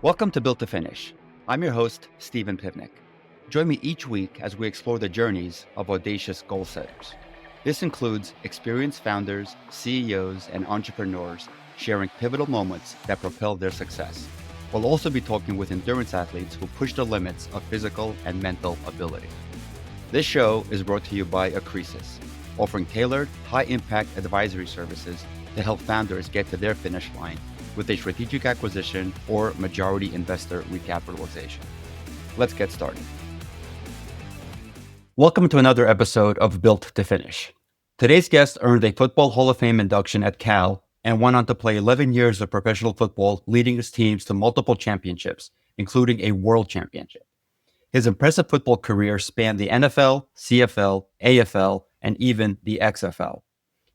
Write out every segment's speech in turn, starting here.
Welcome to Built to Finish. I'm your host, Stephen Pivnik. Join me each week as we explore the journeys of audacious goal setters. This includes experienced founders, CEOs, and entrepreneurs sharing pivotal moments that propel their success. We'll also be talking with endurance athletes who push the limits of physical and mental ability. This show is brought to you by Acresis, offering tailored, high-impact advisory services to help founders get to their finish line with a strategic acquisition or majority investor recapitalization. Let's get started. Welcome to another episode of Built to Finish. Today's guest earned a Football Hall of Fame induction at Cal and went on to play 11 years of professional football, leading his teams to multiple championships, including a world championship. His impressive football career spanned the NFL, CFL, AFL, and even the XFL.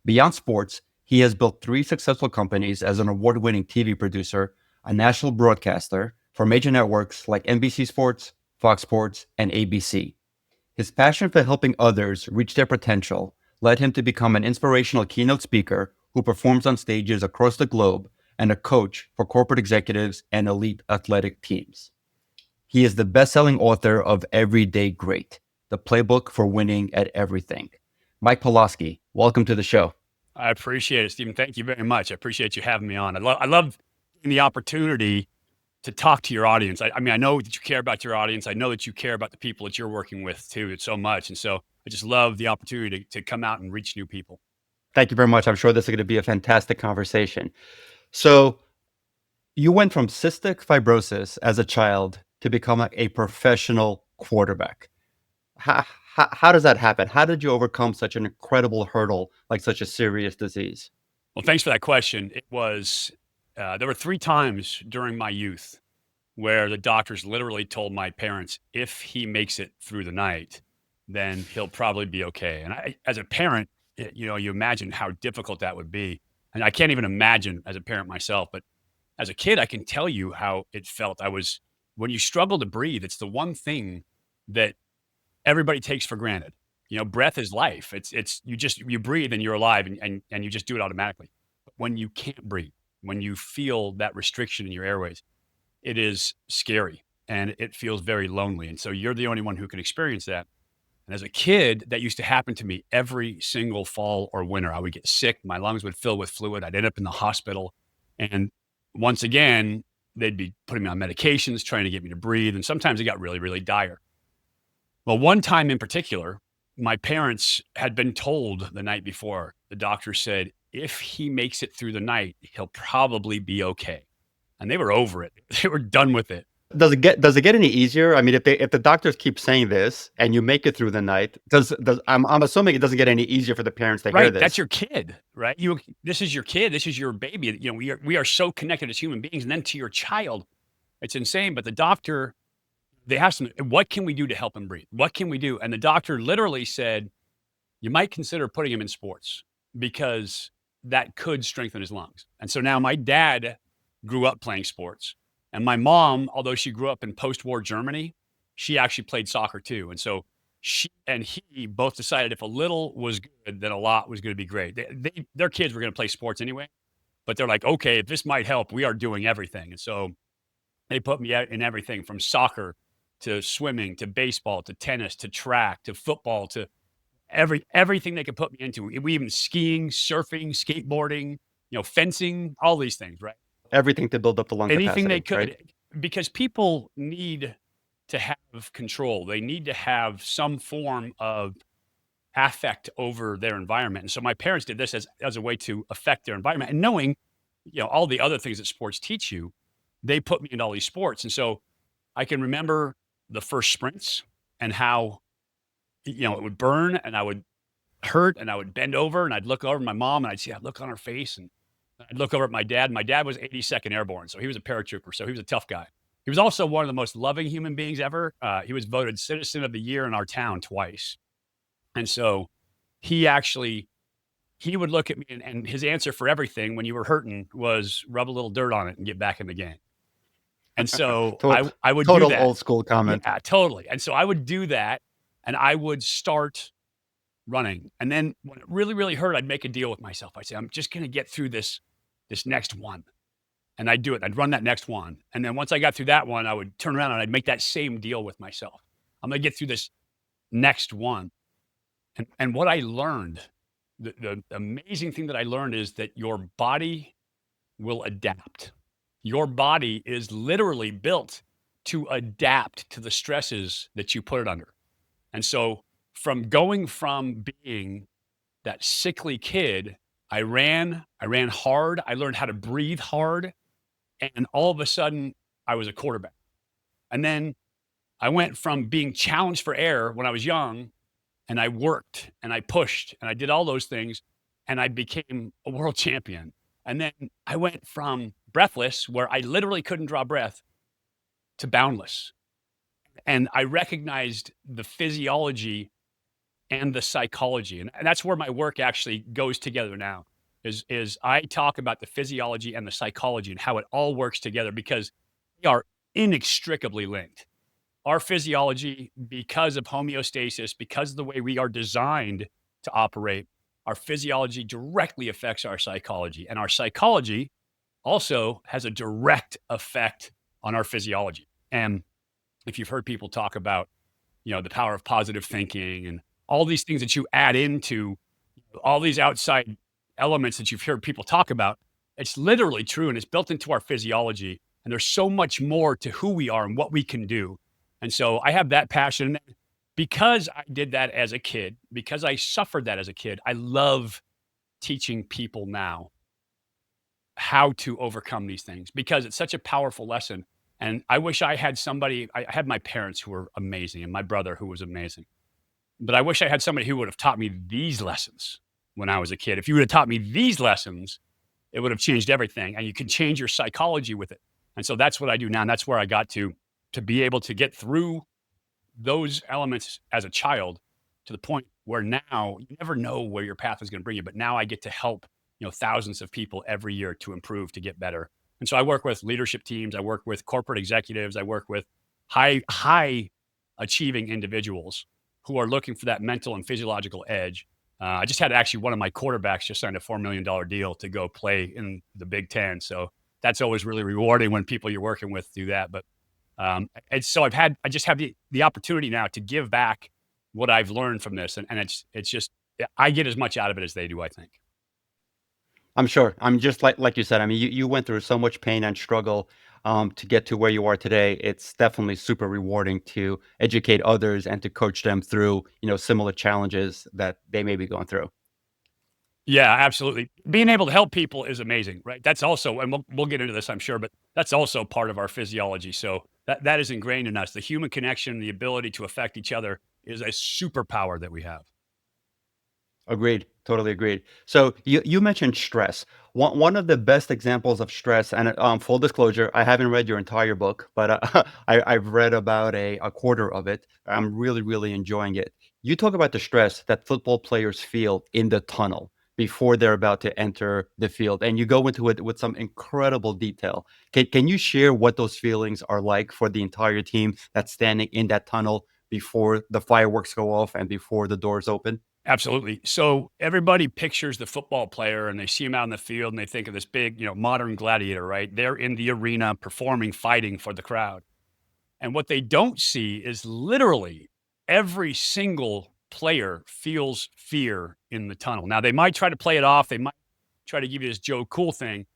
Beyond sports, he has built 3 successful companies as an award-winning TV producer, a national broadcaster for major networks like NBC Sports, Fox Sports, and ABC. His passion for helping others reach their potential led him to become an inspirational keynote speaker who performs on stages across the globe and a coach for corporate executives and elite athletic teams. He is the best-selling author of Everyday Great, the playbook for winning at everything. Mike Pawlawski, welcome to the show. I appreciate it, Stephen. Thank you very much. I appreciate you having me on. I love the opportunity to talk to your audience. I mean, I know that you care about your audience. I know that you care about the people that you're working with too. It's so much. And so I just love the opportunity to come out and reach new people. Thank you very much. I'm sure this is going to be a fantastic conversation. So you went from cystic fibrosis as a child to become a professional quarterback. How does that happen? How did you overcome such an incredible hurdle, like such a serious disease? Well, thanks for that question. It was, there were 3 times during my youth where the doctors literally told my parents, if he makes it through the night, then he'll probably be okay. And I, as a parent, you imagine how difficult that would be. And I can't even imagine as a parent myself, but as a kid, I can tell you how it felt. When you struggle to breathe, it's the one thing that everybody takes for granted. Breath is life. You breathe and you're alive and you just do it automatically. But when you can't breathe, when you feel that restriction in your airways, it is scary and it feels very lonely. And so you're the only one who can experience that. And as a kid, that used to happen to me every single fall or winter. I would get sick. My lungs would fill with fluid. I'd end up in the hospital. And once again, they'd be putting me on medications, trying to get me to breathe. And sometimes it got really, really dire. Well, one time in particular, my parents had been told the night before, the doctor said, if he makes it through the night, he'll probably be okay. And they were over it. They were done with it. Does it get any easier? I mean, if the doctors keep saying this and you make it through the night, I'm assuming it doesn't get any easier for the parents to hear this. That's your kid, right? This is your kid. This is your baby. We are so connected as human beings. And then to your child, it's insane. But the doctor, they asked him, what can we do to help him breathe? What can we do? And the doctor literally said, you might consider putting him in sports because that could strengthen his lungs. And so now my dad grew up playing sports. And my mom, although she grew up in post-war Germany, she actually played soccer too. And so she and he both decided if a little was good, then a lot was going to be great. Their kids were going to play sports anyway, but they're like, okay, if this might help, we are doing everything. And so they put me out in everything from soccer to swimming, to baseball, to tennis, to track, to football, to everything they could put me into. We even skiing, surfing, skateboarding, fencing, all these things, right? Everything to build up the lung capacity. Anything they could, right? Because people need to have control. They need to have some form of affect over their environment. And so my parents did this as a way to affect their environment. And knowing, all the other things that sports teach you, they put me into all these sports. And so I can remember the first sprints and how, it would burn and I would hurt and I would bend over and I'd look over at my mom and I'd see that look on her face. And I'd look over at my dad. My dad was 82nd Airborne, so he was a paratrooper, so he was a tough guy. He was also one of the most loving human beings ever. He was voted Citizen of the Year in our town twice. And so he would look at me and his answer for everything when you were hurting was rub a little dirt on it and get back in the game. And so I would do that. Total old school comment. Yeah, totally. And so I would do that and I would start running. And then when it really, really hurt, I'd make a deal with myself. I'd say, I'm just going to get through this next one. and I'd do it. I'd run that next one. And then once I got through that one, I would turn around and I'd make that same deal with myself. I'm going to get through this next one. And what I learned, the amazing thing that I learned is that your body will adapt. Your body is literally built to adapt to the stresses that you put it under. And so from going from being that sickly kid, I ran hard. I learned how to breathe hard. And all of a sudden, I was a quarterback. And then I went from being challenged for air when I was young, and I worked and I pushed and I did all those things, and I became a world champion. And then I went from breathless, where I literally couldn't draw breath, to boundless. And I recognized the physiology and the psychology. And that's where my work actually goes together now is I talk about the physiology and the psychology and how it all works together, because they are inextricably linked. Our physiology, because of homeostasis, because of the way we are designed to operate, our physiology directly affects our psychology. And our psychology also has a direct effect on our physiology. And if you've heard people talk about, the power of positive thinking and all these things that you add into all these outside elements that you've heard people talk about, it's literally true, and it's built into our physiology. And there's so much more to who we are and what we can do. And so I have that passion. And because I did that as a kid, because I suffered that as a kid, I love teaching people now how to overcome these things, because it's such a powerful lesson. And I wish I had somebody. I had my parents who were amazing and my brother who was amazing. But I wish I had somebody who would have taught me these lessons when I was a kid. If you would have taught me these lessons, it would have changed everything. And you can change your psychology with it. And so that's what I do now. And that's where I got to be able to get through those elements as a child, to the point where now you never know where your path is going to bring you. But now I get to help, thousands of people every year to improve, to get better. And so I work with leadership teams. I work with corporate executives. I work with high achieving individuals who are looking for that mental and physiological edge. I just had actually one of my quarterbacks just signed a $4 million deal to go play in the Big Ten. So that's always really rewarding when people you're working with do that. But and so I just have the opportunity now to give back what I've learned from this. And it's just, I get as much out of it as they do, I think. I'm sure. I'm just like you said. I mean, you went through so much pain and struggle to get to where you are today. It's definitely super rewarding to educate others and to coach them through, similar challenges that they may be going through. Yeah, absolutely. Being able to help people is amazing, right? That's also, and we'll get into this, I'm sure, but that's also part of our physiology. So that is ingrained in us. The human connection, the ability to affect each other, is a superpower that we have. Agreed. Totally agreed. So you mentioned stress. One of the best examples of stress, and full disclosure, I haven't read your entire book, but I've read about a quarter of it. I'm really, really enjoying it. You talk about the stress that football players feel in the tunnel before they're about to enter the field, and you go into it with some incredible detail. Can you share what those feelings are like for the entire team that's standing in that tunnel before the fireworks go off and before the doors open? Absolutely. So everybody pictures the football player and they see him out in the field and they think of this big, modern gladiator, right? They're in the arena performing, fighting for the crowd. And what they don't see is literally every single player feels fear in the tunnel. Now, they might try to play it off. They might try to give you this Joe Cool thing,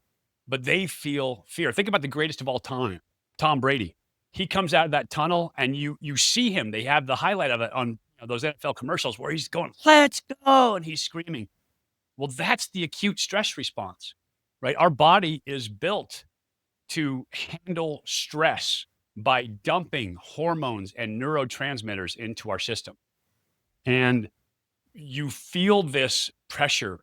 but they feel fear. Think about the greatest of all time, Tom Brady. He comes out of that tunnel and you see him. They have the highlight of it on those NFL commercials where he's going, "Let's go," and he's screaming. Well, that's the acute stress response, right? Our body is built to handle stress by dumping hormones and neurotransmitters into our system. And you feel this pressure,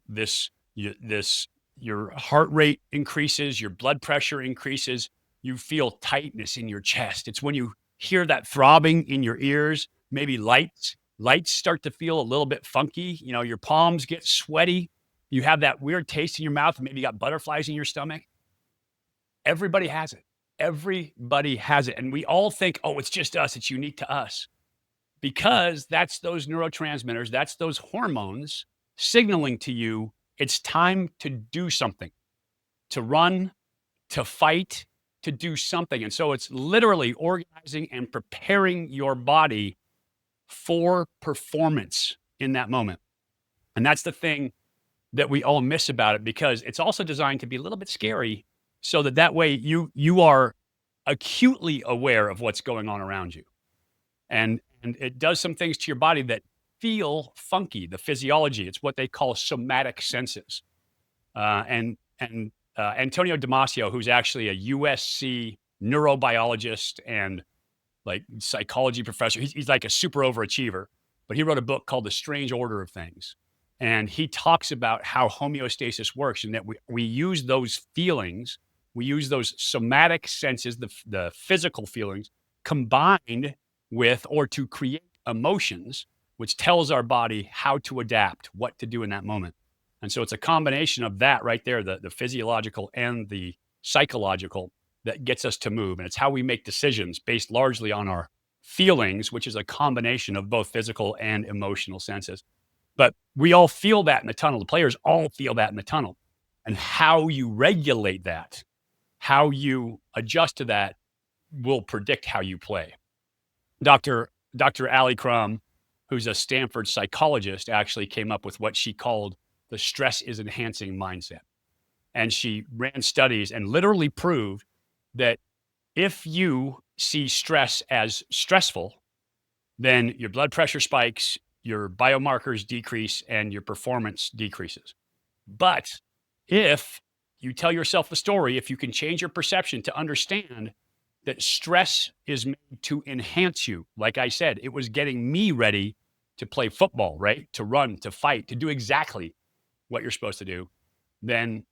your heart rate increases, your blood pressure increases, you feel tightness in your chest. It's when you hear that throbbing in your ears, maybe lights start to feel a little bit funky, your palms get sweaty, you have that weird taste in your mouth, maybe you got butterflies in your stomach. Everybody has it. Everybody has it. And we all think, oh, it's just us. It's unique to us, because that's those neurotransmitters, that's those hormones signaling to you it's time to do something, to run, to fight, to do something. And so it's literally organizing and preparing your body for performance in that moment. And that's the thing that we all miss about it, because it's also designed to be a little bit scary, so that way you are acutely aware of what's going on around you. And it does some things to your body that feel funky, the physiology. It's what they call somatic senses. And Antonio Damasio, who's actually a USC neurobiologist and like psychology professor, he's like a super overachiever, but he wrote a book called The Strange Order of Things. And he talks about how homeostasis works, and that we use those feelings, we use those somatic senses, the physical feelings, combined with or to create emotions, which tells our body how to adapt, what to do in that moment. And so it's a combination of that right there, the physiological and the psychological, that gets us to move. And it's how we make decisions based largely on our feelings, which is a combination of both physical and emotional senses. But we all feel that in the tunnel. The players all feel that in the tunnel. And how you regulate that, how you adjust to that, will predict how you play. Dr. Ali Crum, who's a Stanford psychologist, actually came up with what she called the stress is enhancing mindset. And she ran studies and literally proved that if you see stress as stressful, then your blood pressure spikes, your biomarkers decrease, and your performance decreases. But if you tell yourself a story, if you can change your perception to understand that stress is made to enhance you, like I said, it was getting me ready to play football, right? To run, to fight, to do exactly what you're supposed to do, then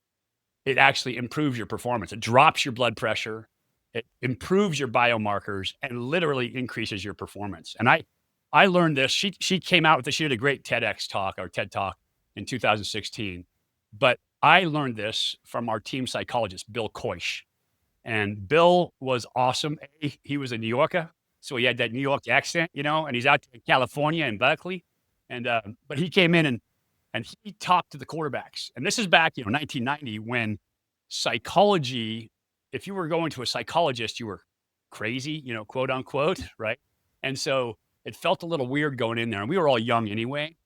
it actually improves your performance. It drops your blood pressure, it improves your biomarkers, and literally increases your performance. And I learned this. She came out with this. She did a great TEDx talk or TED talk in 2016. But I learned this from our team psychologist, Bill Koish. And Bill was awesome. He was a New Yorker, so he had that New York accent, and he's out in California in Berkeley. And but he came in and he talked to the quarterbacks. And this is back, 1990, when psychology, if you were going to a psychologist, you were crazy, quote unquote, right? And so it felt a little weird going in there, and we were all young anyway.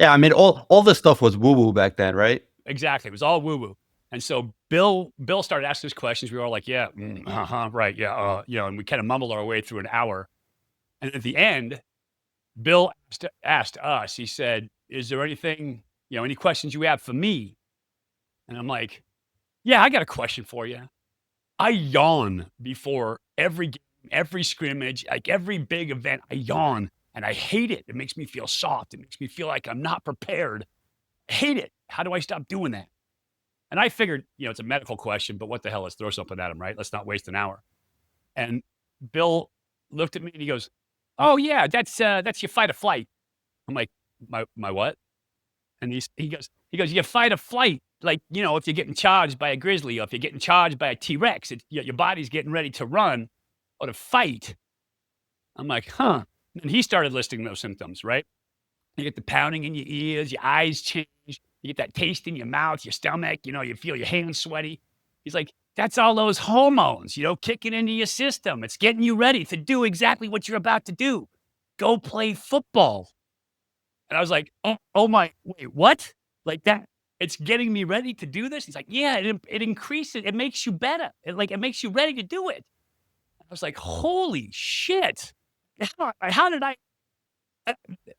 Yeah, I mean, all this stuff was woo-woo back then, right? Exactly. It was all woo-woo. And so Bill started asking us questions. We were all like, yeah, right, yeah, and we kind of mumbled our way through an hour. And at the end, Bill asked us, he said, is there anything, any questions you have for me? And I'm like, yeah, I got a question for you. I yawn before every game, every scrimmage, like every big event. I yawn, and I hate it. It makes me feel soft. It makes me feel like I'm not prepared. I hate it. How do I stop doing that? And I figured, it's a medical question, but what the hell? Let's throw something at him, right? Let's not waste an hour. And Bill looked at me and he goes, "Oh yeah, that's your fight or flight." I'm like, my what? And he goes, "You fight or flight. Like, if you're getting charged by a grizzly, or if you're getting charged by a T-Rex, your body's getting ready to run or to fight." I'm like, huh. And he started listing those symptoms, right? You get the pounding in your ears, your eyes change, you get that taste in your mouth, your stomach, you feel your hands sweaty. He's like, that's all those hormones, kicking into your system. It's getting you ready to do exactly what you're about to do. Go play football. And I was like, oh my, wait, what? Like that? It's getting me ready to do this? He's like, yeah, it increases, it makes you better. It makes you ready to do it. I was like, holy shit. How did I?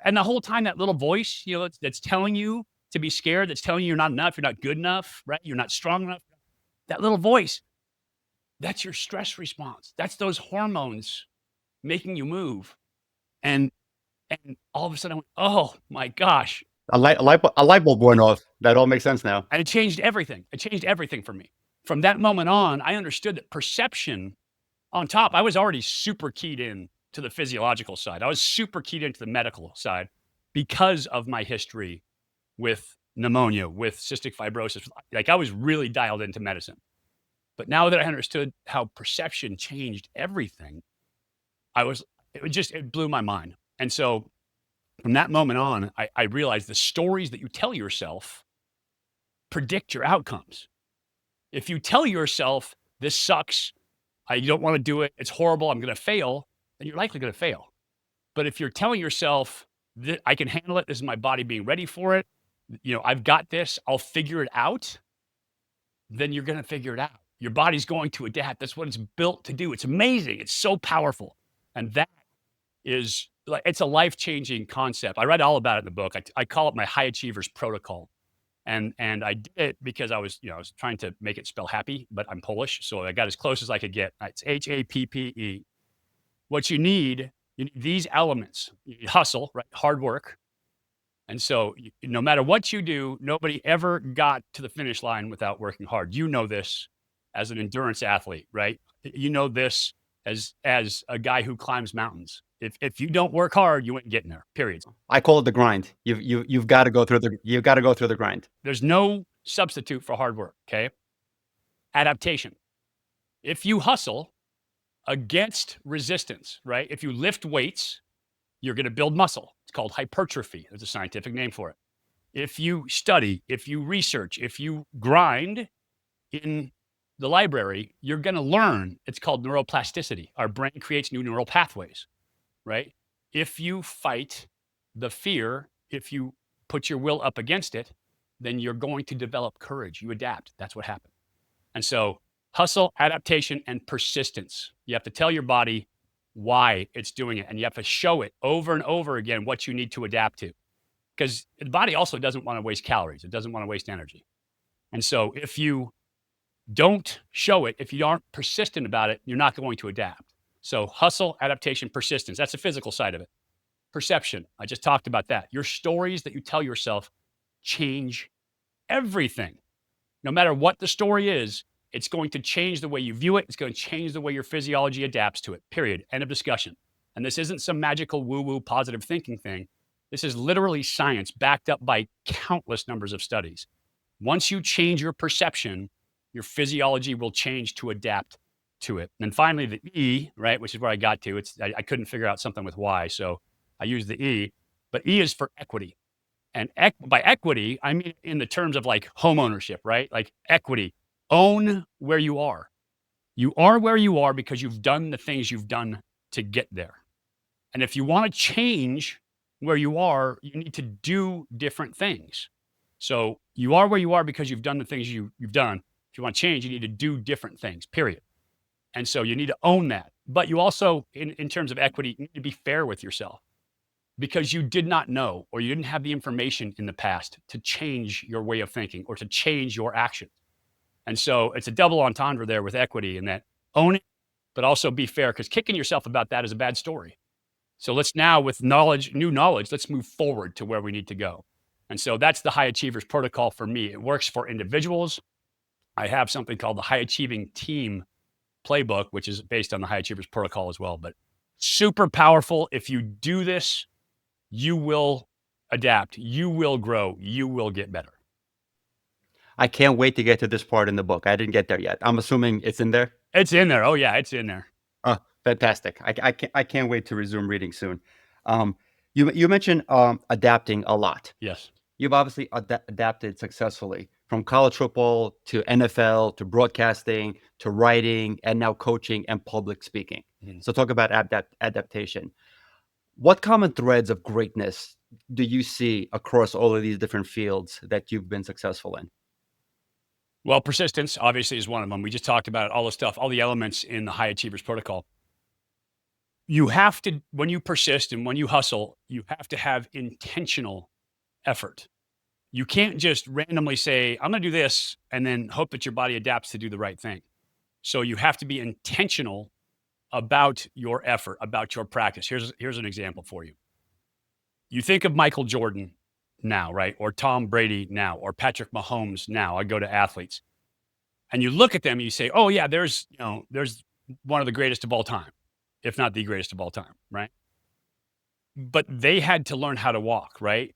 And the whole time, that little voice, that's telling you to be scared, that's telling you you're not enough, you're not good enough, right? You're not strong enough. That little voice, that's your stress response. That's those hormones making you move. And all of a sudden I went, oh my gosh. A light bulb went off. That all makes sense now. And it changed everything. It changed everything for me. From that moment on, I understood that perception on top, I was already super keyed in to the physiological side. I was super keyed into the medical side because of my history with pneumonia, with cystic fibrosis. Like, I was really dialed into medicine. But now that I understood how perception changed everything, it blew my mind. And so from that moment on, I realized the stories that you tell yourself predict your outcomes. If you tell yourself, this sucks, I don't want to do it, it's horrible, I'm going to fail, then you're likely going to fail. But if you're telling yourself that I can handle it, this is my body being ready for it, I've got this, I'll figure it out, then you're going to figure it out. Your body's going to adapt. That's what it's built to do. It's amazing. It's so powerful. And that is like, it's a life-changing concept. I read all about it in the book. I call it my high achievers protocol. And I did it because I was trying to make it spell happy, but I'm Polish, so I got as close as I could get. It's HAPPE. What you need these elements. You need hustle, right? Hard work. And so no matter what you do, nobody ever got to the finish line without working hard. You know this as an endurance athlete, right? You know this as a guy who climbs mountains. If you don't work hard, you ain't getting there. Period. I call it the grind. You've got to go through the grind. There's no substitute for hard work. Okay. Adaptation. If you hustle against resistance, right? If you lift weights, you're going to build muscle. It's called hypertrophy. There's a scientific name for it. If you study, if you research, if you grind in the library, you're going to learn. It's called neuroplasticity. Our brain creates new neural pathways, right? If you fight the fear, if you put your will up against it, then you're going to develop courage. You adapt. That's what happened. And so hustle, adaptation, and persistence. You have to tell your body why it's doing it. And you have to show it over and over again what you need to adapt to. Because the body also doesn't want to waste calories. It doesn't want to waste energy. And so if you don't show it, if you aren't persistent about it, you're not going to adapt. So hustle, adaptation, persistence. That's the physical side of it. Perception. I just talked about that. Your stories that you tell yourself change everything. No matter what the story is, it's going to change the way you view it. It's going to change the way your physiology adapts to it, period. End of discussion. And this isn't some magical woo-woo positive thinking thing. This is literally science backed up by countless numbers of studies. Once you change your perception, your physiology will change to adapt to it. And finally, the E, right, which is where I got to. I couldn't figure out something with Y, so I used the E. But E is for equity. And by equity, I mean in the terms of like home ownership, right? Like equity. Own where you are. You are where you are because you've done the things you've done to get there. And if you want to change where you are, you need to do different things. So you are where you are because you've done the things you've done. If you want to change, you need to do different things, period. And so you need to own that. But you also, in terms of equity, you need to be fair with yourself because you did not know or you didn't have the information in the past to change your way of thinking or to change your actions. And so it's a double entendre there with equity in that own it, but also be fair because kicking yourself about that is a bad story. So let's now, with knowledge, new knowledge, let's move forward to where we need to go. And so that's the high achievers protocol for me. It works for individuals. I have something called the high achieving team playbook, which is based on the high achievers protocol as well, but super powerful. If you do this, you will adapt, you will grow, you will get better. I can't wait to get to this part in the book. I didn't get there yet. I'm assuming it's in there. It's in there. Oh yeah, it's in there. Oh, fantastic! I can't wait to resume reading soon. You mentioned adapting a lot. Yes. You've obviously adapted successfully from college football to NFL to broadcasting to writing and now coaching and public speaking. Mm-hmm. So talk about adaptation. What common threads of greatness do you see across all of these different fields that you've been successful in? Well, persistence obviously is one of them. We just talked about it, all the stuff, all the elements in the high achievers protocol. You have to, when you persist and when you hustle, you have to have intentional effort. You can't just randomly say, I'm going to do this and then hope that your body adapts to do the right thing. So you have to be intentional about your effort, about your practice. Here's an example for you. You think of Michael Jordan now, right? Or Tom Brady now, or Patrick Mahomes now. I go to athletes and you look at them and you say, oh yeah, there's one of the greatest of all time, if not the greatest of all time, right? But they had to learn how to walk, right?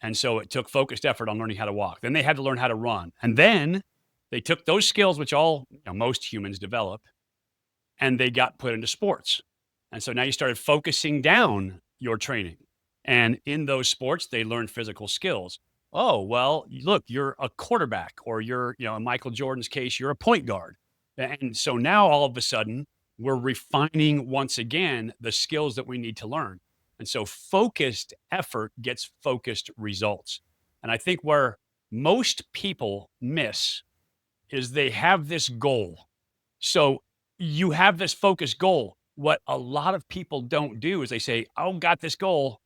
And so it took focused effort on learning how to walk. Then they had to learn how to run. And then they took those skills, which most humans develop, and they got put into sports. And so now you started focusing down your training. And in those sports, they learned physical skills. oh, well, look, you're a quarterback, or you're, in Michael Jordan's case, you're a point guard. And so now all of a sudden, we're refining once again the skills that we need to learn. And so focused effort gets focused results. And I think where most people miss is they have this goal. So you have this focused goal. What a lot of people don't do is they say, "Oh, got this goal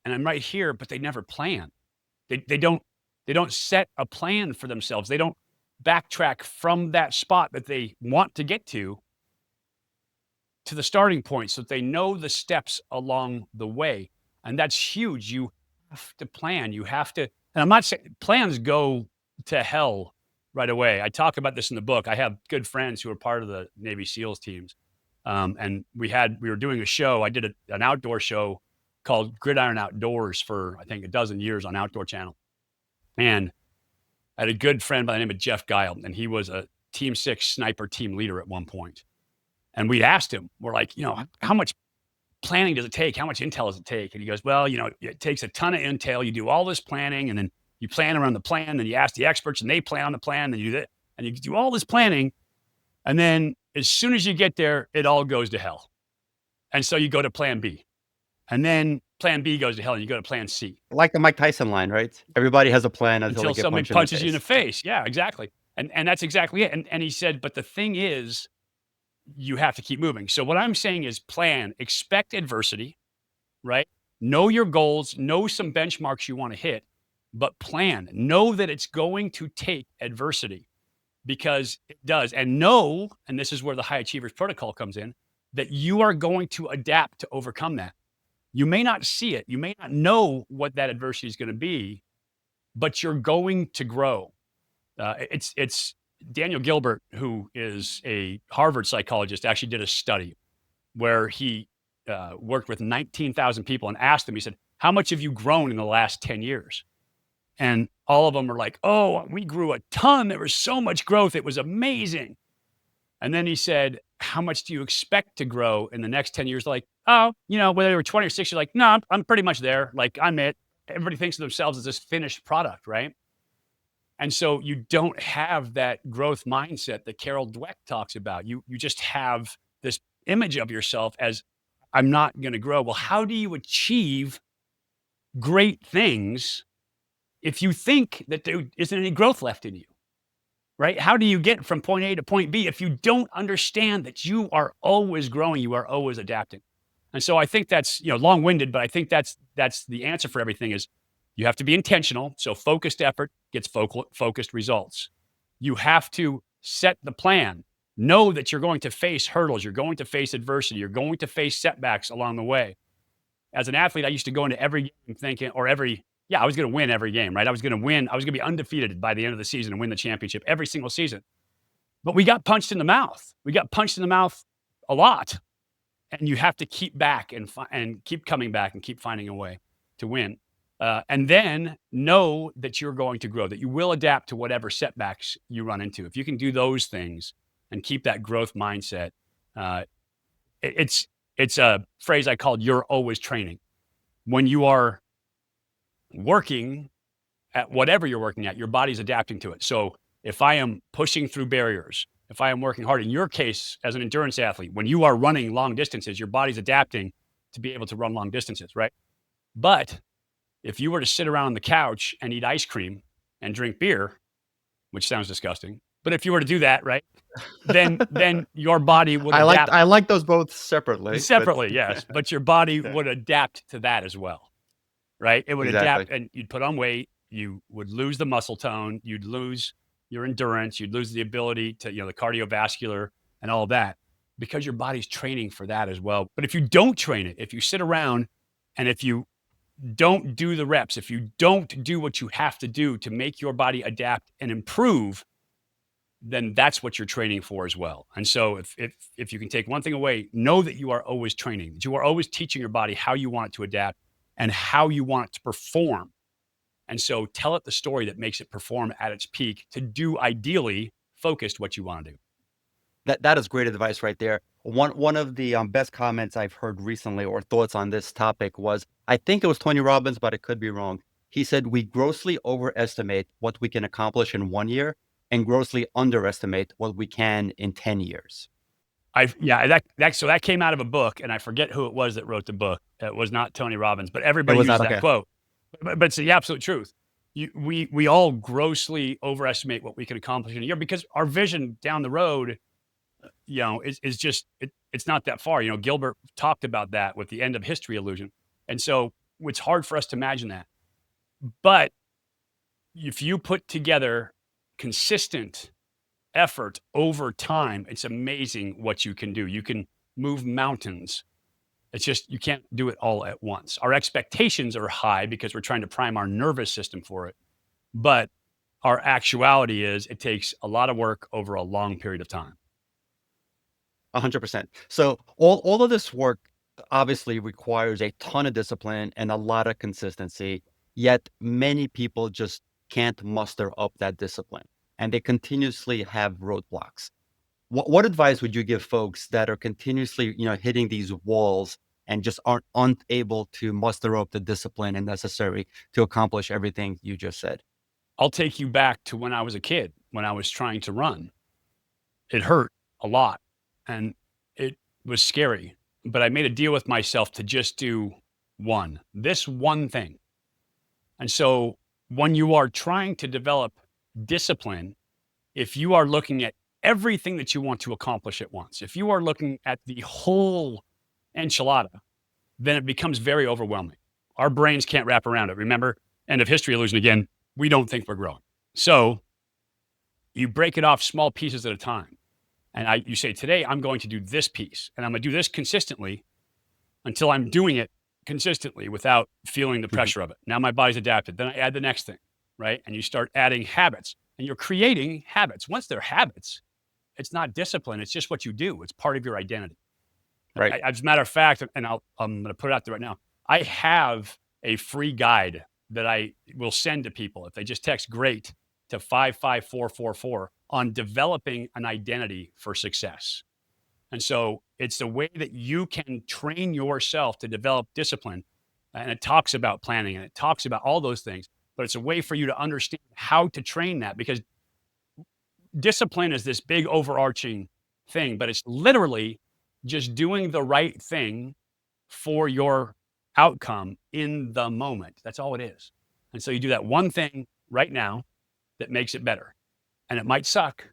and I'm right here," but they never plan. They don't set a plan for themselves. They don't backtrack from that spot that they want to get to the starting point, so that they know the steps along the way. And that's huge. You have to plan. You have to, and I'm not saying plans go to hell right away. I talk about this in the book. I have good friends who are part of the Navy SEALs teams. And we were doing a show. I did an outdoor show called Gridiron Outdoors for, I think, a dozen years on Outdoor Channel. And I had a good friend by the name of Jeff Guile, and he was a Team 6 sniper team leader at one point. And we asked him, we're like, how much planning does it take? How much intel does it take? And he goes, well, it takes a ton of intel. You do all this planning, and then you plan around the plan, and you ask the experts, and they plan on the plan, and you do that, and you do all this planning. And then as soon as you get there, it all goes to hell. And so you go to plan B. And then plan B goes to hell, and you go to plan C. Like the Mike Tyson line, right? Everybody has a plan until they get somebody punched punches in you in the face. Yeah, exactly. And that's exactly it. And he said, but the thing is, you have to keep moving. So what I'm saying is plan, expect adversity, right? Know your goals, know some benchmarks you want to hit, but plan. Know that it's going to take adversity, because it does. And know, and this is where the high achievers protocol comes in, that you are going to adapt to overcome that. You may not see it. You may not know what that adversity is going to be, but you're going to grow. It's Daniel Gilbert, who is a Harvard psychologist, actually did a study where he worked with 19,000 people and asked them, he said, how much have you grown in the last 10 years? And all of them are like, oh, we grew a ton. There was so much growth. It was amazing. And then he said, how much do you expect to grow in the next 10 years? Like, oh, whether they were 20 or 6, you're like, no, I'm pretty much there. Like, I'm it. Everybody thinks of themselves as this finished product, right? And so you don't have that growth mindset that Carol Dweck talks about. You just have this image of yourself as, I'm not going to grow. Well, how do you achieve great things if you think that there isn't any growth left in you, right? How do you get from point A to point B if you don't understand that you are always growing, you are always adapting? And so I think that's, long-winded, but I think that's the answer for everything is you have to be intentional. So focused effort gets focused results. You have to set the plan. Know that you're going to face hurdles. You're going to face adversity. You're going to face setbacks along the way. As an athlete, I used to go into every game thinking, I was going to win every game, right? I was going to win. I was going to be undefeated by the end of the season and win the championship every single season. But we got punched in the mouth. We got punched in the mouth a lot. And you have to keep back and keep coming back and keep finding a way to win. And then know that you're going to grow, that you will adapt to whatever setbacks you run into. If you can do those things and keep that growth mindset, it's a phrase I called "you're always training." When you are working at whatever you're working at, your body's adapting to it. So if I am pushing through barriers, if I am working hard, in your case, as an endurance athlete, when you are running long distances, your body's adapting to be able to run long distances, right? But if you were to sit around on the couch and eat ice cream and drink beer, which sounds disgusting, but if you were to do that, right, then your body would adapt. I like those both separately. Yes, but your body would adapt to that as well, right? It would adapt, and you'd put on weight. You would lose the muscle tone. You'd lose your endurance. You'd lose the ability to, the cardiovascular and all of that, because your body's training for that as well. But if you don't train it, if you sit around and if you don't do the reps, if you don't do what you have to do to make your body adapt and improve, then that's what you're training for as well. And so if you can take one thing away, know that you are always training, that you are always teaching your body how you want it to adapt and how you want it to perform. And so tell it the story that makes it perform at its peak to do, ideally, focused what you want to do. That is great advice right there. One of the best comments I've heard recently, or thoughts on this topic, was, I think it was Tony Robbins, but it could be wrong. He said, we grossly overestimate what we can accomplish in 1 year and grossly underestimate what we can in 10 years. So that came out of a book, and I forget who it was that wrote the book. It was not Tony Robbins, but It everybody was uses not that okay. quote. But it's the absolute truth. We all grossly overestimate what we can accomplish in a year because our vision down the road, is just it's not that far. Gilbert talked about that with the end of history illusion, and so it's hard for us to imagine that. But if you put together consistent effort over time, it's amazing what you can do. You can move mountains. It's just you can't do it all at once. Our expectations are high because we're trying to prime our nervous system for it. But our actuality is it takes a lot of work over a long period of time. 100%. So all of this work obviously requires a ton of discipline and a lot of consistency, yet many people just can't muster up that discipline and they continuously have roadblocks. What advice would you give folks that are continuously, hitting these walls and just aren't unable to muster up the discipline and necessary to accomplish everything you just said? I'll take you back to when I was a kid, when I was trying to run. It hurt a lot and it was scary, but I made a deal with myself to just do this one thing. And so when you are trying to develop discipline, if you are looking at everything that you want to accomplish at once, if you are looking at the whole enchilada, then it becomes very overwhelming. Our brains can't wrap around it. Remember, end of history illusion again, we don't think we're growing. So you break it off small pieces at a time. And you say, today I'm going to do this piece and I'm going to do this consistently until I'm doing it consistently without feeling the Mhm. pressure of it. Now my body's adapted. Then I add the next thing, right? And you start adding habits and you're creating habits. Once they're habits, it's not discipline. It's just what you do. It's part of your identity. Right. As a matter of fact, and I'm going to put it out there right now, I have a free guide that I will send to people if they just text GREAT to 55444 on developing an identity for success. And so it's the way that you can train yourself to develop discipline. And it talks about planning and it talks about all those things, but it's a way for you to understand how to train that because discipline is this big overarching thing, but it's literally just doing the right thing for your outcome in the moment. That's all it is. And so you do that one thing right now that makes it better. And it might suck,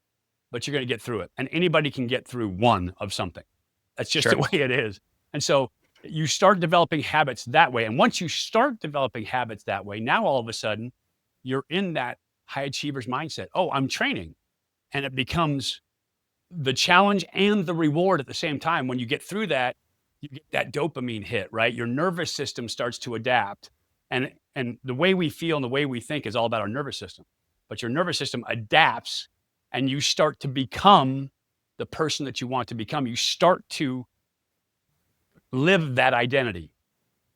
but you're going to get through it. And anybody can get through one of something. That's just the Sure. way it is. And so you start developing habits that way. And once you start developing habits that way, now all of a sudden you're in that high achievers mindset. Oh, I'm training. And it becomes the challenge and the reward at the same time. When you get through that, you get that dopamine hit, right? Your nervous system starts to adapt. And the way we feel and the way we think is all about our nervous system. But your nervous system adapts and you start to become the person that you want to become. You start to live that identity.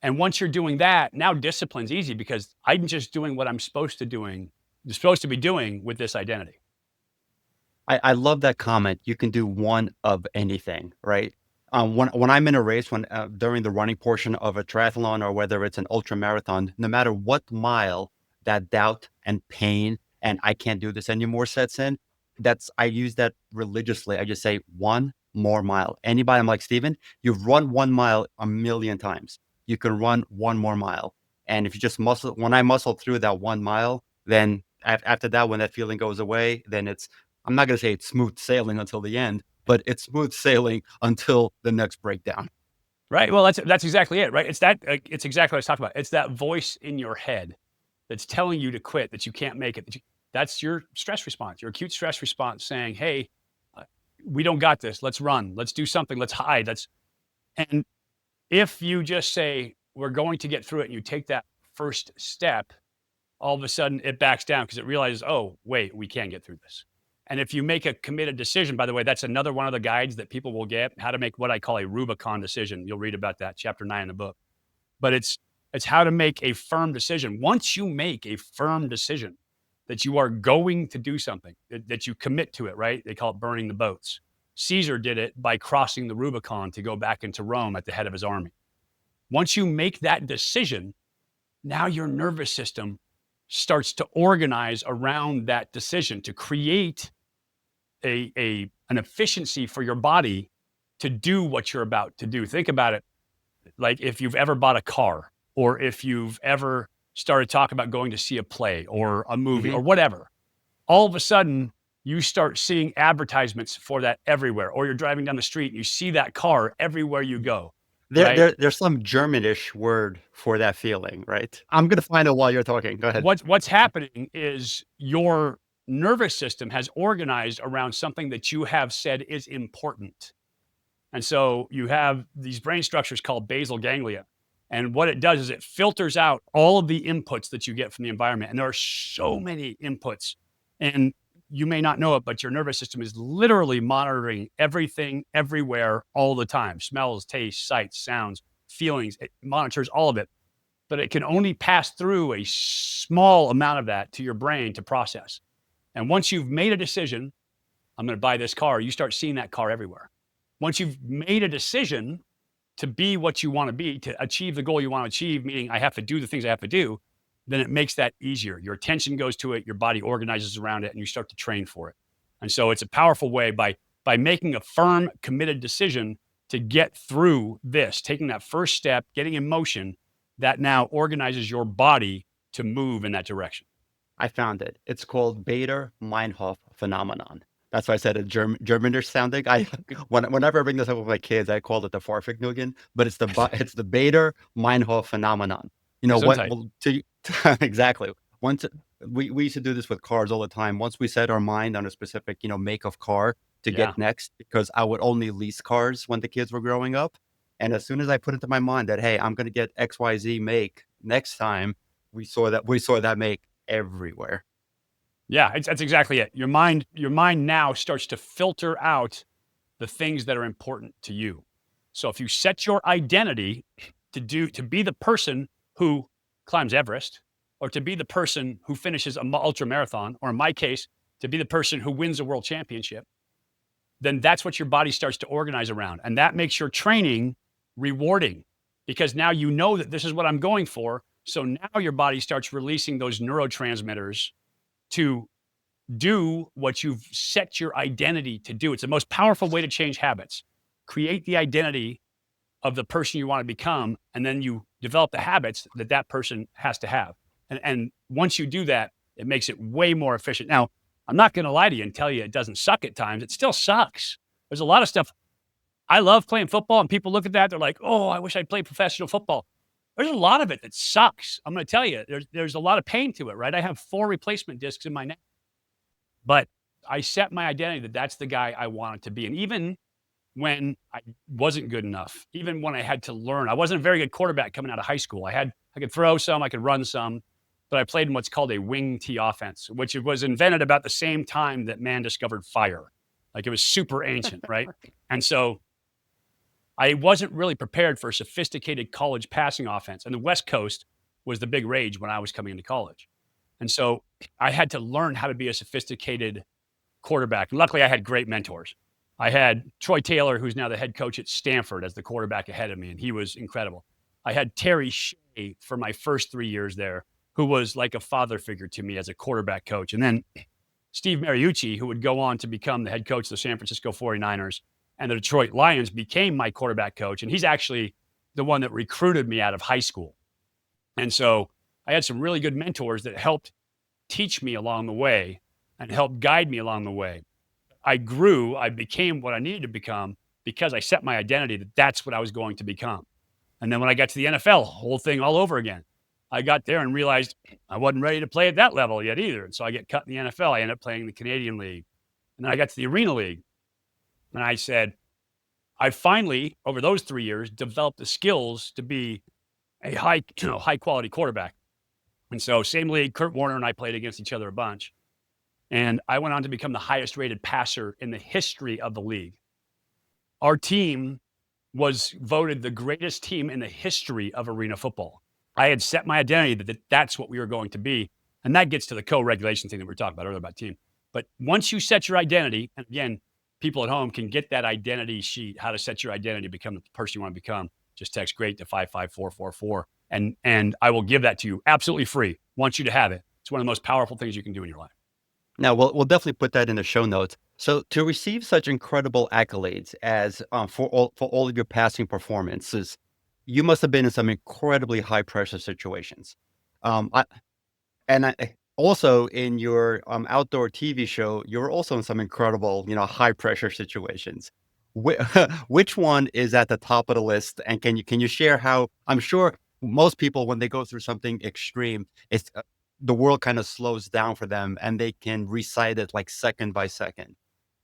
And once you're doing that, now discipline's easy because I'm just doing what I'm supposed to be doing with this identity. I love that comment. You can do one of anything, right? When I'm in a race, when during the running portion of a triathlon or whether it's an ultra marathon, no matter what mile that doubt and pain and I can't do this anymore sets in, I use that religiously. I just say 1 more mile. Anybody, I'm like, Steven, you've run 1 mile a million times. You can run 1 more mile. And if you just when I muscle through that 1 mile, then after that, when that feeling goes away, then I'm not going to say it's smooth sailing until the end, but it's smooth sailing until the next breakdown. Right. Well, that's exactly it, right? It's exactly what I was talking about. It's that voice in your head that's telling you to quit, that you can't make it. That's your stress response, your acute stress response saying, hey, we don't got this. Let's run. Let's do something. Let's hide. And if you just say, we're going to get through it, and you take that first step, all of a sudden it backs down because it realizes, oh, wait, we can get through this. And if you make a committed decision, by the way, that's another one of the guides that people will get, how to make what I call a Rubicon decision. You'll read about that, chapter 9 in the book. But it's how to make a firm decision. Once you make a firm decision that you are going to do something, that you commit to it, right? They call it burning the boats. Caesar did it by crossing the Rubicon to go back into Rome at the head of his army. Once you make that decision, now your nervous system starts to organize around that decision to create an efficiency for your body to do what you're about to do. Think about it. Like if you've ever bought a car, or if you've ever started talking about going to see a play or a movie or whatever, all of a sudden you start seeing advertisements for that everywhere, or you're driving down the street and you see that car everywhere you go, right? There's some Germanish word for that feeling, right? I'm gonna find it while you're talking. Go ahead. What's happening is your nervous system has organized around something that you have said is important. And so you have these brain structures called basal ganglia. And what it does is it filters out all of the inputs that you get from the environment. And there are so many inputs. And you may not know it, but your nervous system is literally monitoring everything, everywhere, all the time. Smells, tastes, sights, sounds, feelings. It monitors all of it. But it can only pass through a small amount of that to your brain to process. And once you've made a decision, I'm going to buy this car, you start seeing that car everywhere. Once you've made a decision to be what you want to be, to achieve the goal you want to achieve, meaning I have to do the things I have to do, then it makes that easier. Your attention goes to it, your body organizes around it, and you start to train for it. And so it's a powerful way by making a firm, committed decision to get through this, taking that first step, getting in motion, that now organizes your body to move in that direction. I found it. It's called Bader-Meinhof phenomenon. That's why I said it Germanish sounding. Whenever I bring this up with my kids, I call it the Farfignugan, but it's the Bader-Meinhof phenomenon. You know what? Exactly. Once we used to do this with cars all the time. Once we set our mind on a specific make of car to get next, because I would only lease cars when the kids were growing up, and as soon as I put into my mind that hey, I'm going to get XYZ make next time, we saw that make everywhere. Yeah, that's exactly it. Your mind now starts to filter out the things that are important to you. So if you set your identity to be the person who climbs Everest, or to be the person who finishes an ultra marathon, or in my case, to be the person who wins a world championship, then that's what your body starts to organize around. And that makes your training rewarding, because now you know that this is what I'm going for. So now your body starts releasing those neurotransmitters to do what you've set your identity to do. It's the most powerful way to change habits. Create the identity of the person you want to become, and then you develop the habits that person has to have. And once you do that, it makes it way more efficient. Now, I'm not going to lie to you and tell you it doesn't suck at times. It still sucks. There's a lot of stuff. I love playing football, and people look at that, they're like, oh, I wish I'd played professional football. There's a lot of it that sucks. I'm going to tell you, there's a lot of pain to it, right? I have 4 replacement discs in my neck. But I set my identity that that's the guy I wanted to be. And even when I wasn't good enough, even when I had to learn, I wasn't a very good quarterback coming out of high school. I could throw some, I could run some, but I played in what's called a wing tee offense, which was invented about the same time that man discovered fire. Like it was super ancient, right? And so I wasn't really prepared for a sophisticated college passing offense. And the West Coast was the big rage when I was coming into college. And so I had to learn how to be a sophisticated quarterback. Luckily, I had great mentors. I had Troy Taylor, who's now the head coach at Stanford, as the quarterback ahead of me, and he was incredible. I had Terry Shea for my first 3 years there, who was like a father figure to me as a quarterback coach. And then Steve Mariucci, who would go on to become the head coach of the San Francisco 49ers and the Detroit Lions, became my quarterback coach. And he's actually the one that recruited me out of high school. And so I had some really good mentors that helped teach me along the way and helped guide me along the way. I grew, I became what I needed to become because I set my identity that that's what I was going to become. And then when I got to the NFL, whole thing all over again. I got there and realized I wasn't ready to play at that level yet either. And so I get cut in the NFL. I end up playing in the Canadian League. And then I got to the Arena League. And I said, I finally, over those 3 years, developed the skills to be a high quality quarterback. And so same league, Kurt Warner and I played against each other a bunch. And I went on to become the highest rated passer in the history of the league. Our team was voted the greatest team in the history of arena football. I had set my identity that that's what we were going to be. And that gets to the co-regulation thing that we were talking about earlier about team. But once you set your identity, and again, people at home can get that identity sheet, how to set your identity, become the person you want to become. Just text GREAT to 55444. And I will give that to you absolutely free. Want you to have it. It's one of the most powerful things you can do in your life. Now, we'll definitely put that in the show notes. So, to receive such incredible accolades as for all of your passing performances, you must have been in some incredibly high pressure situations. I, also in your outdoor TV show, you were also in some incredible, high pressure situations. Whi- Which one is at the top of the list? And can you share how? I'm sure most people, when they go through something extreme, it's the world kind of slows down for them, and they can recite it like second by second.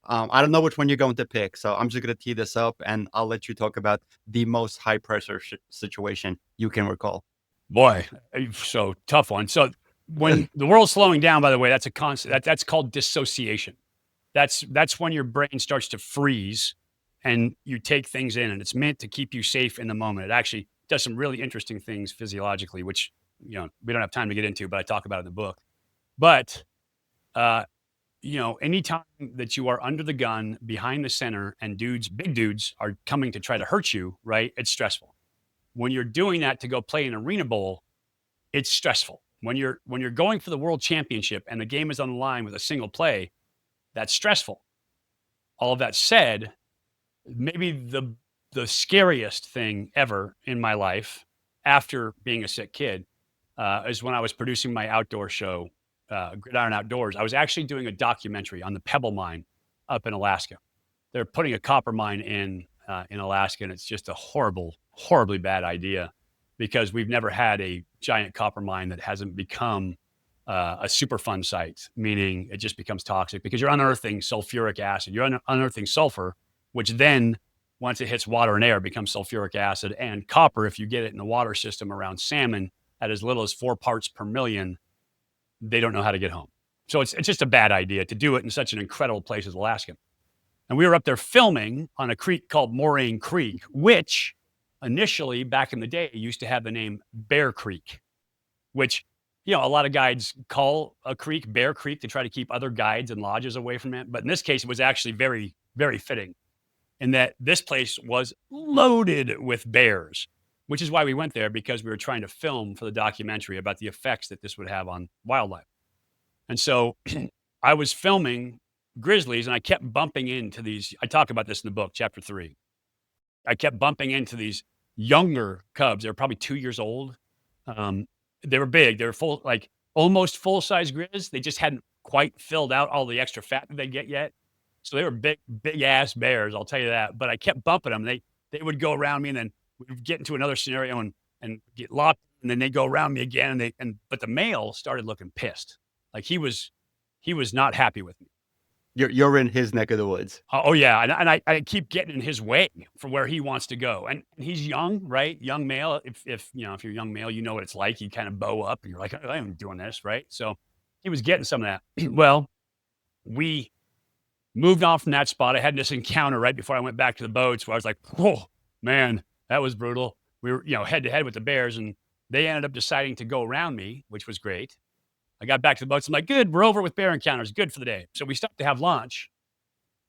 I don't know which one you're going to pick, so I'm just going to tee this up, and I'll let you talk about the most high pressure situation you can recall. Boy, so tough one. So when the world's slowing down, by the way, that's a concept that's called dissociation. That's when your brain starts to freeze and you take things in, and it's meant to keep you safe in the moment. It actually does some really interesting things physiologically, which we don't have time to get into, but I talk about it in the book. But uh, anytime that you are under the gun behind the center and big dudes are coming to try to hurt you, right? It's stressful. When you're doing that to go play an arena bowl, it's stressful. When you're going for the world championship and the game is on the line with a single play, that's stressful. All of that said, maybe the scariest thing ever in my life after being a sick kid is when I was producing my outdoor show, Gridiron Outdoors. I was actually doing a documentary on the Pebble Mine up in Alaska. They're putting a copper mine in Alaska, and it's just a horribly bad idea because we've never had a giant copper mine that hasn't become a Superfund site, meaning it just becomes toxic because you're unearthing sulfuric acid. You're unearthing sulfur, which then, once it hits water and air, becomes sulfuric acid. And copper, if you get it in the water system around salmon at as little as 4 parts per million, they don't know how to get home. So it's just a bad idea to do it in such an incredible place as Alaska. And we were up there filming on a creek called Moraine Creek, which initially, back in the day, used to have the name Bear Creek, which, a lot of guides call a creek Bear Creek to try to keep other guides and lodges away from it. But in this case, it was actually very, very fitting in that this place was loaded with bears, which is why we went there, because we were trying to film for the documentary about the effects that this would have on wildlife. And so I was filming grizzlies, and I kept bumping into these. I talk about this in the book, chapter 3. I kept bumping into these younger cubs. They were probably 2 years old. They were big. They were full, like almost full-size grizz. They just hadn't quite filled out all the extra fat that they get yet. So they were big ass bears, I'll tell you that. But I kept bumping them. They would go around me, and then we'd get into another scenario and get locked, and then they'd go around me again. But the male started looking pissed. Like he was not happy with me. You're in his neck of the woods. Oh yeah, and I keep getting in his way from where he wants to go, and he's young, right? Young male. If you're a young male, you know what it's like. You kind of bow up, and you're like, I am doing this, right? So he was getting some of that. Well, we moved on from that spot. I had this encounter right before I went back to the boats where I was like, oh man, that was brutal. We were head to head with the bears, and they ended up deciding to go around me, which was great. I got back to the boats. I'm like, good, we're over with bear encounters. Good for the day. So we stopped to have lunch,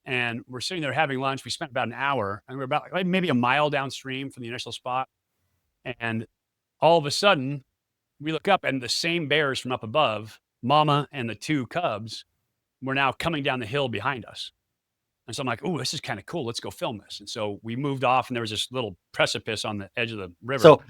and we're sitting there having lunch. We spent about an hour, and we're about like maybe a mile downstream from the initial spot. And all of a sudden, we look up, and the same bears from up above, mama and the 2 cubs, were now coming down the hill behind us. And so I'm like, oh, this is kind of cool. Let's go film this. And so we moved off, and there was this little precipice on the edge of the river. So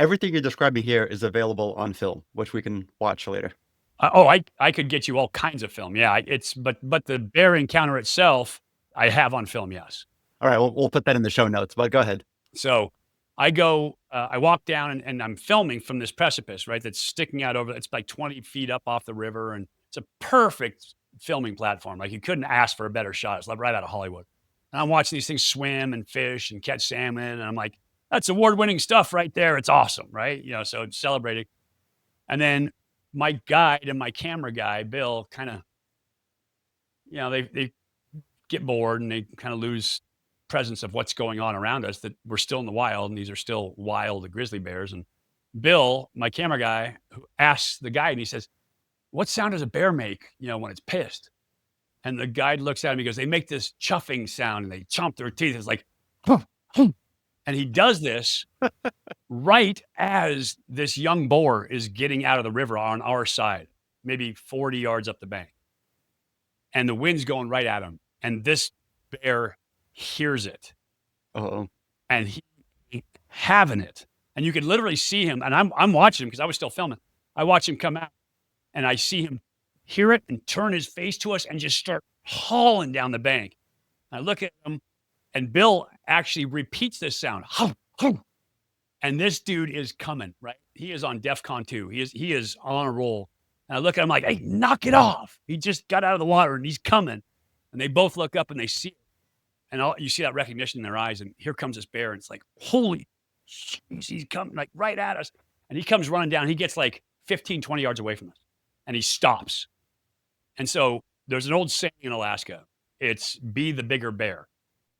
everything you're describing here is available on film, which we can watch later. I could get you all kinds of film. Yeah, but the bear encounter itself, I have on film. Yes. All right, we'll put that in the show notes. But go ahead. So I walk down, and I'm filming from this precipice, right? That's sticking out over. It's like 20 feet up off the river, and it's a perfect filming platform. Like you couldn't ask for a better shot. It's like right out of Hollywood. And I'm watching these things swim and fish and catch salmon, and I'm like, that's award-winning stuff right there. It's awesome, right? So it's celebrating. And then my guide and my camera guy, Bill, kind of, they get bored, and they kind of lose presence of what's going on around us, that we're still in the wild, and these are still wild grizzly bears. And Bill, my camera guy, who asks the guide, and he says, what sound does a bear make, when it's pissed? And the guide looks at him, he goes, they make this chuffing sound, and they chomp their teeth. It's like, and he does this right as this young boar is getting out of the river on our side, maybe 40 yards up the bank. And the wind's going right at him. And this bear hears it. Uh-oh. And he having it. And you could literally see him. And I'm watching him because I was still filming. I watch him come out and I see him hear it and turn his face to us and just start hauling down the bank. I look at him and Bill actually repeats this sound. And this dude is coming, right? He is on DEFCON 2. He is on a roll. And I look at him like, hey, knock it off. He just got out of the water and he's coming. And they both look up and they see it. And you see that recognition in their eyes. And here comes this bear. And it's like, holy shit, he's coming like right at us. And he comes running down. He gets like 15, 20 yards away from us. And he stops. And so there's an old saying in Alaska. It's be the bigger bear,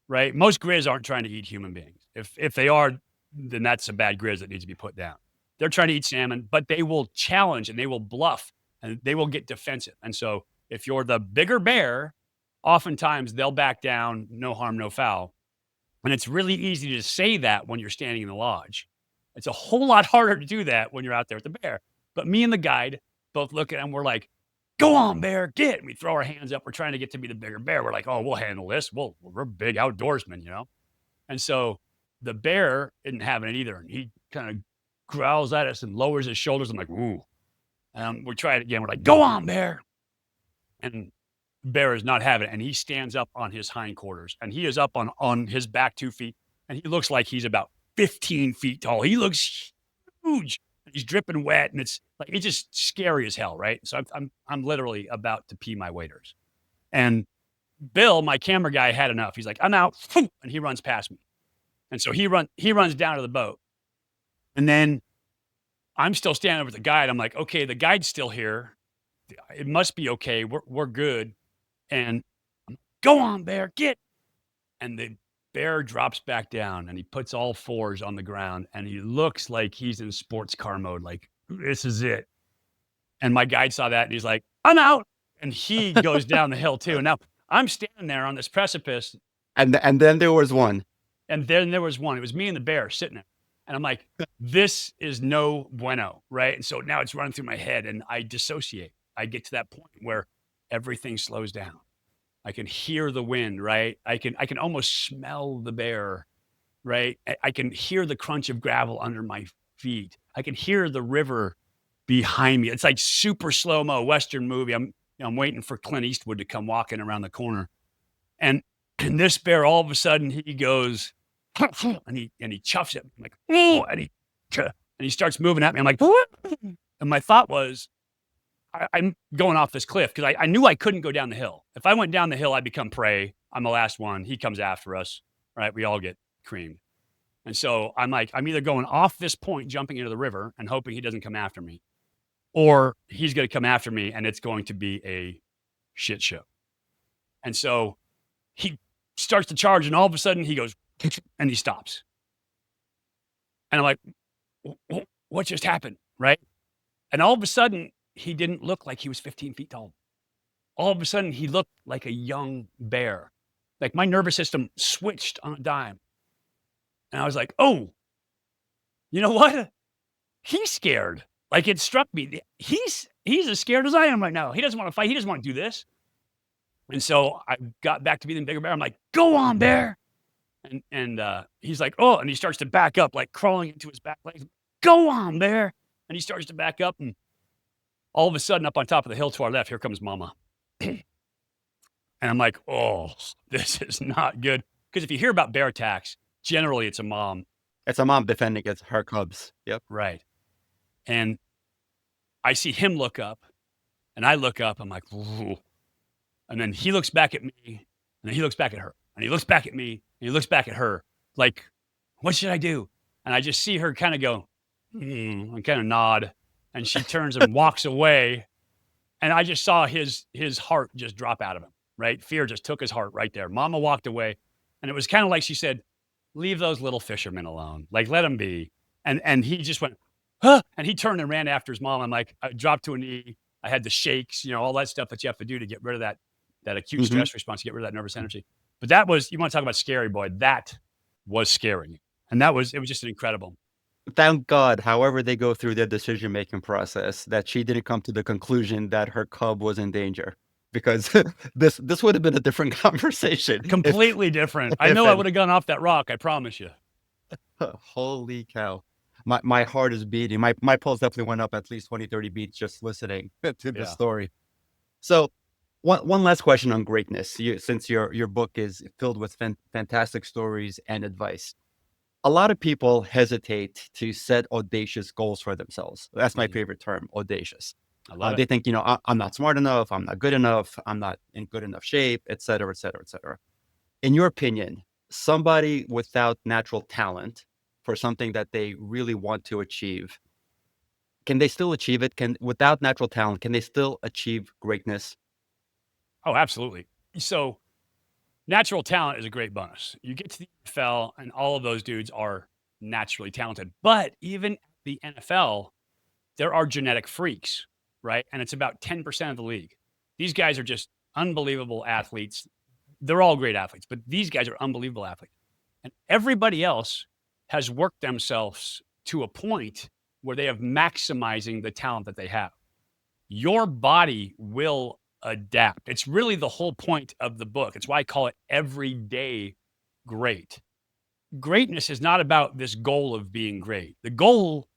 right? Most grizz aren't trying to eat human beings. If they are, then that's a bad grizz that needs to be put down. They're trying to eat salmon, but they will challenge and they will bluff and they will get defensive. And so if you're the bigger bear, oftentimes they'll back down, no harm, no foul. And it's really easy to say that when you're standing in the lodge. It's a whole lot harder to do that when you're out there with the bear. But me and the guide both look at him. We're like, go on, bear, get. And we throw our hands up. We're trying to get to be the bigger bear. We're like, oh, we'll handle this. We're big outdoorsmen, you know? And so the bear isn't having it either. And he kind of growls at us and lowers his shoulders. I'm like, ooh. We try it again. We're like, go on, bear. And bear is not having it. And he stands up on his hindquarters. And he is up on his back 2 feet. And he looks like he's about 15 feet tall. He looks huge. He's dripping wet. And it's just scary as hell, right? So I'm literally about to pee my waders. And Bill, my camera guy, had enough. He's like, I'm out. And he runs past me. And so he runs down to the boat. And then I'm still standing with the guide. I'm like, okay, the guide's still here. It must be okay. We're good. And go on, bear, get. And the bear drops back down and he puts all fours on the ground and he looks like he's in sports car mode. Like, this is it. And my guide saw that and he's like, I'm out. And he goes down the hill too. And now I'm standing there on this precipice. And then there was one. And then there was one. It was me and the bear sitting there. And I'm like, this is no bueno, right? And so now it's running through my head and I dissociate. I get to that point where everything slows down. I can hear the wind, right? I can almost smell the bear, right? I can hear the crunch of gravel under my feet. I can hear the river behind me. It's like super slow-mo Western movie. I'm waiting for Clint Eastwood to come walking around the corner. And this bear, all of a sudden, he goes, and he chuffs it. I'm like, oh, and he starts moving at me. I'm like, and my thought was, I'm going off this cliff because I knew I couldn't go down the hill. If I went down the hill, I'd become prey. I'm the last one. He comes after us, right? We all get creamed. And so I'm like, I'm either going off this point, jumping into the river and hoping he doesn't come after me, or he's going to come after me and it's going to be a shit show. And so he starts to charge and all of a sudden he goes and he stops. And I'm like, what just happened, right? And all of a sudden, he didn't look like he was 15 feet tall. All of a sudden, he looked like a young bear. Like my nervous system switched on a dime. And I was like, oh, you know what? He's scared. Like it struck me. He's as scared as I am right now. He doesn't want to fight. He doesn't want to do this. And so I got back to being the bigger bear. I'm like, go on, bear. And he's like, oh, and he starts to back up, like crawling into his back legs. Go on, bear. And he starts to back up and all of a sudden, up on top of the hill to our left, here comes Mama. And I'm like, oh, this is not good. Because if you hear about bear attacks, generally it's a mom. It's a mom defending her cubs. Yep. Right. And I see him look up, and I look up. I'm like, ooh. And then he looks back at me, and then he looks back at her. And he looks back at me, and he looks back at her. Like, what should I do? And I just see her kind of go, and kind of nod. And she turns and walks away. And I just saw his heart just drop out of him, right? Fear just took his heart right there. Mama walked away. And it was kind of like she said, leave those little fishermen alone. Like, let them be. And he just went, huh? And he turned and ran after his mom. I'm like, I dropped to a knee. I had the shakes, all that stuff that you have to do to get rid of that acute stress response, to get rid of that nervous energy. But that was, you want to talk about scary, boy, that was scary. And it was just an incredible. Thank God, however they go through their decision-making process, that she didn't come to the conclusion that her cub was in danger, because this would have been a different conversation Completely different. I if know I it would have gone off that rock. I promise you. holy cow. My heart is beating. My pulse definitely went up at least 20, 30 beats just listening to the Yeah. story. So one last question on greatness. Since your book is filled with fantastic stories and advice. A lot of people hesitate to set audacious goals for themselves. That's my Mhm. favorite term, audacious. I love it. They think, I'm not smart enough, I'm not good enough, I'm not in good enough shape, et cetera, et cetera, et cetera. In your opinion, somebody without natural talent for something that they really want to achieve, can they still achieve it? Without natural talent, can they still achieve greatness? Oh, absolutely. So natural talent is a great bonus. You get to the NFL, and all of those dudes are naturally talented. But even the NFL, there are genetic freaks, right? And it's about 10% of the league. These guys are just unbelievable athletes. They're all great athletes, but these guys are unbelievable athletes. And everybody else has worked themselves to a point where they have maximizing the talent that they have. Your body will adapt. It's really the whole point of the book. It's why I call it everyday great. Greatness is not about this goal of being great. The goal,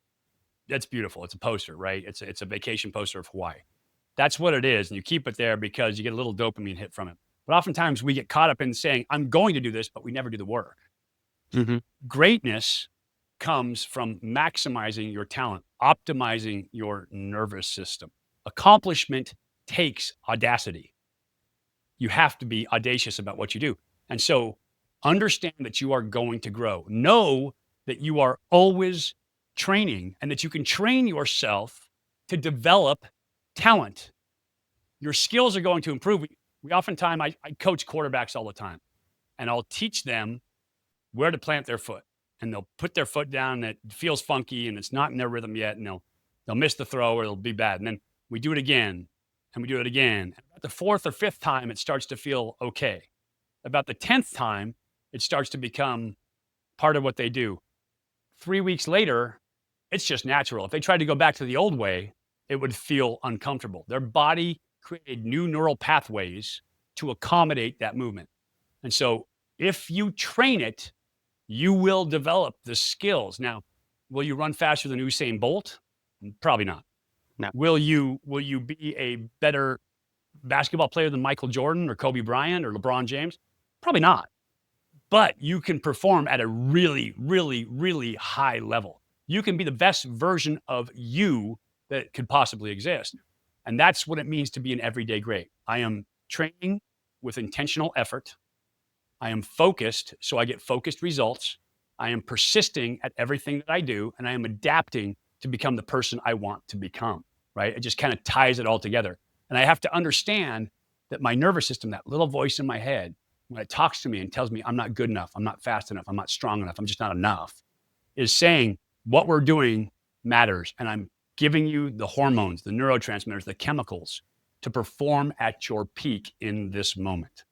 that's beautiful. It's a poster, right? It's a vacation poster of Hawaii. That's what it is. And you keep it there because you get a little dopamine hit from it. But oftentimes we get caught up in saying, I'm going to do this, but we never do the work. Hmm. Greatness comes from maximizing your talent, optimizing your nervous system. Accomplishment takes audacity. You have to be audacious about what you do. And so understand that you are going to grow. Know that you are always training and that you can train yourself to develop talent. Your skills are going to improve. We oftentimes, I coach quarterbacks all the time, and I'll teach them where to plant their foot. And they'll put their foot down and it feels funky and it's not in their rhythm yet. And they'll miss the throw or it'll be bad. And then we do it again and we do it again. About the fourth or fifth time, it starts to feel okay. About the 10th time, it starts to become part of what they do. 3 weeks later, it's just natural. If they tried to go back to the old way, it would feel uncomfortable. Their body created new neural pathways to accommodate that movement. And so if you train it, you will develop the skills. Now, will you run faster than Usain Bolt? Probably not. No. Will you be a better basketball player than Michael Jordan or Kobe Bryant or LeBron James? Probably not. But you can perform at a really, really, really high level. You can be the best version of you that could possibly exist. And that's what it means to be an everyday great. I am training with intentional effort. I am focused, so I get focused results. I am persisting at everything that I do, and I am adapting to become the person I want to become, right? It just kind of ties it all together. And I have to understand that my nervous system, that little voice in my head, when it talks to me and tells me I'm not good enough, I'm not fast enough, I'm not strong enough, I'm just not enough, is saying what we're doing matters. And I'm giving you the hormones, the neurotransmitters, the chemicals to perform at your peak in this moment.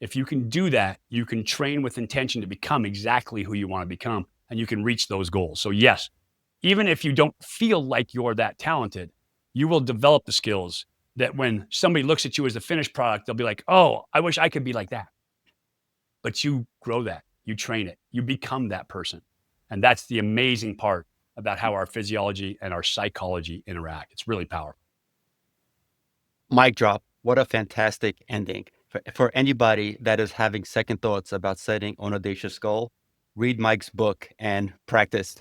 If you can do that, you can train with intention to become exactly who you want to become, and you can reach those goals. So yes, even if you don't feel like you're that talented, you will develop the skills that when somebody looks at you as a finished product, they'll be like, oh, I wish I could be like that. But you grow that, you train it, you become that person. And that's the amazing part about how our physiology and our psychology interact. It's really powerful. Mic drop. What a fantastic ending. For anybody that is having second thoughts about setting an audacious goal, read Mike's book and practice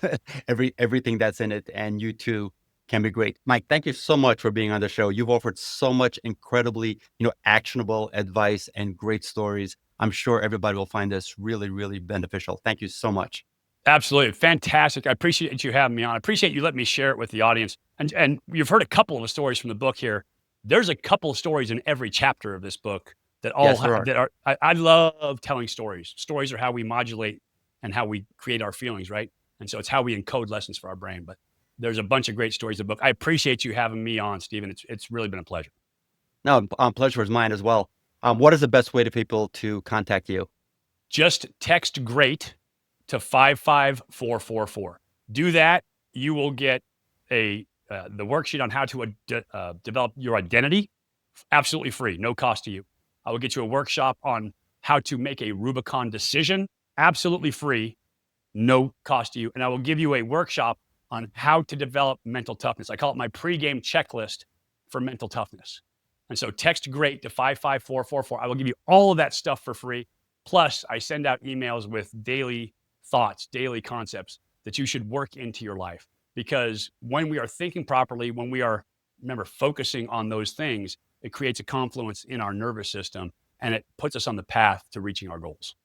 everything that's in it, and you too can be great. Mike, thank you so much for being on the show. You've offered so much incredibly, actionable advice and great stories. I'm sure everybody will find this really, really beneficial. Thank you so much. Absolutely. Fantastic. I appreciate you having me on. I appreciate you letting me share it with the audience. And you've heard a couple of the stories from the book here. There's a couple of stories in every chapter of this book that Yes, there are. that are I love telling stories. Stories are how we modulate and how we create our feelings, right? And so it's how we encode lessons for our brain. But there's a bunch of great stories in the book. I appreciate you having me on, Stephen. It's really been a pleasure. No, pleasure is mine as well. What is the best way for people to contact you? Just text GREAT to 55444. Do that. You will get the worksheet on how to develop your identity, absolutely free, no cost to you. I will get you a workshop on how to make a Rubicon decision, absolutely free, no cost to you. And I will give you a workshop on how to develop mental toughness. I call it my pregame checklist for mental toughness. And so text GREAT to 55444. I will give you all of that stuff for free. Plus, I send out emails with daily thoughts, daily concepts that you should work into your life. Because when we are thinking properly, when we are, remember, focusing on those things, it creates a confluence in our nervous system and it puts us on the path to reaching our goals.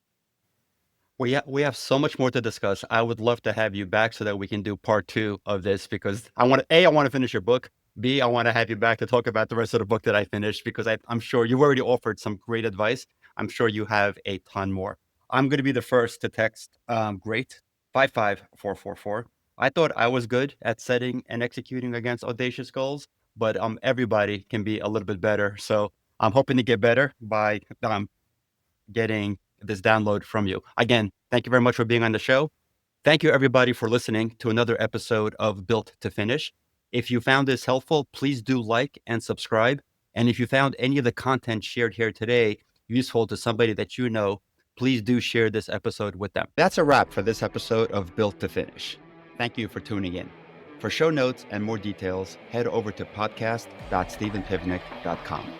We have so much more to discuss. I would love to have you back so that we can do part 2 of this, because I want to finish your book. B, I want to have you back to talk about the rest of the book that I finished, because I'm sure you've already offered some great advice. I'm sure you have a ton more. I'm going to be the first to text GREAT 55444. I thought I was good at setting and executing against audacious goals, but everybody can be a little bit better. So I'm hoping to get better by getting this download from you. Again, thank you very much for being on the show. Thank you, everybody, for listening to another episode of Built to Finish. If you found this helpful, please do like and subscribe. And if you found any of the content shared here today useful to somebody that you know, please do share this episode with them. That's a wrap for this episode of Built to Finish. Thank you for tuning in. For show notes and more details, head over to podcast.stephenpivnik.com.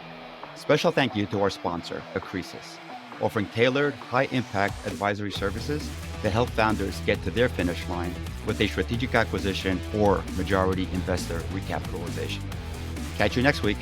Special thank you to our sponsor, Acresis, offering tailored, high-impact advisory services that help founders get to their finish line with a strategic acquisition or majority investor recapitalization. Catch you next week.